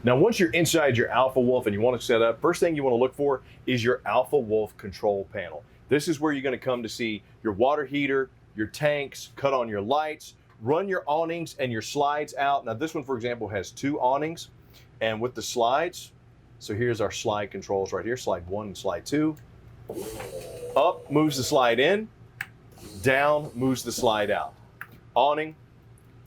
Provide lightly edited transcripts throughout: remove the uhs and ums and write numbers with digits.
Now, once you're inside your Alpha Wolf and you want to set up, first thing you want to look for is your Alpha Wolf control panel. This is where you're going to come to see your water heater, your tanks, cut on your lights, run your awnings and your slides out. Now, this one, for example, has 2 awnings, and with the slides, so here's our slide controls right here, slide 1 and slide 2. Up moves the slide in, down moves the slide out. Awning,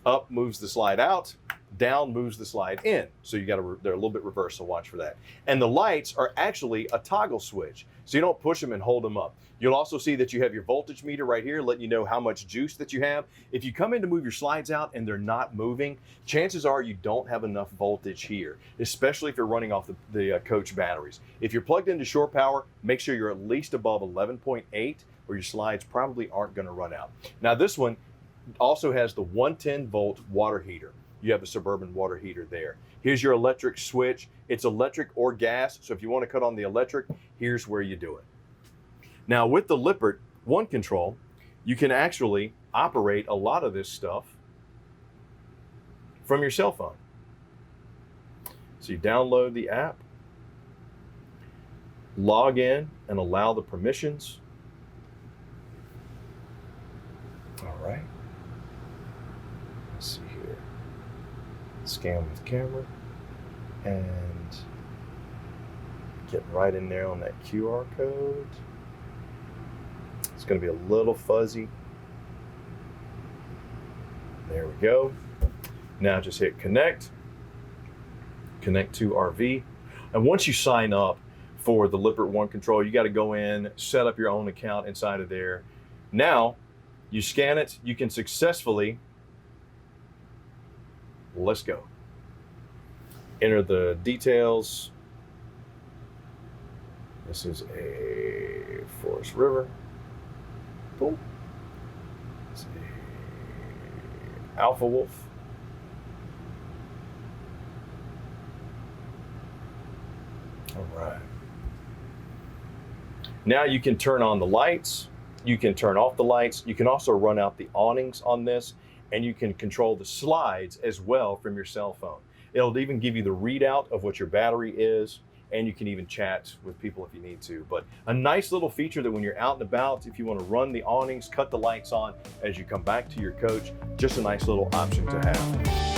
up moves the slide out, down moves the slide in. So you got to, they're a little bit reversed, so watch for that. And the lights are actually a toggle switch, so you don't push them and hold them up. You'll also see that you have your voltage meter right here, letting you know how much juice that you have. If you come in to move your slides out and they're not moving, chances are you don't have enough voltage here, especially if you're running off the coach batteries. If you're plugged into shore power, make sure you're at least above 11.8, or your slides probably aren't going to run out. Now, this one also has the 110-volt water heater. You have the Suburban water heater there. Here's your electric switch. It's electric or gas, so if you want to cut on the electric, here's where you do it. Now, with the Lippert One Control, you can actually operate a lot of this stuff from your cell phone. So you download the app, log in, and allow the permissions. All right. Let's see here. Scan with camera, and get right in there on that QR code. It's going to be a little fuzzy. There we go. Now just hit connect. Connect to RV. And once you sign up for the Lippert One Control, you got to go in, set up your own account inside of there. Now you scan it, you can successfully, let's go. Enter the details. This is a Forest River. Boom. It's a Alpha Wolf. All right. Now you can turn on the lights. You can turn off the lights. You can also run out the awnings on this, and you can control the slides as well from your cell phone. It'll even give you the readout of what your battery is, and you can even chat with people if you need to. But a nice little feature that when you're out and about, if you want to run the awnings, cut the lights on as you come back to your coach, just a nice little option to have.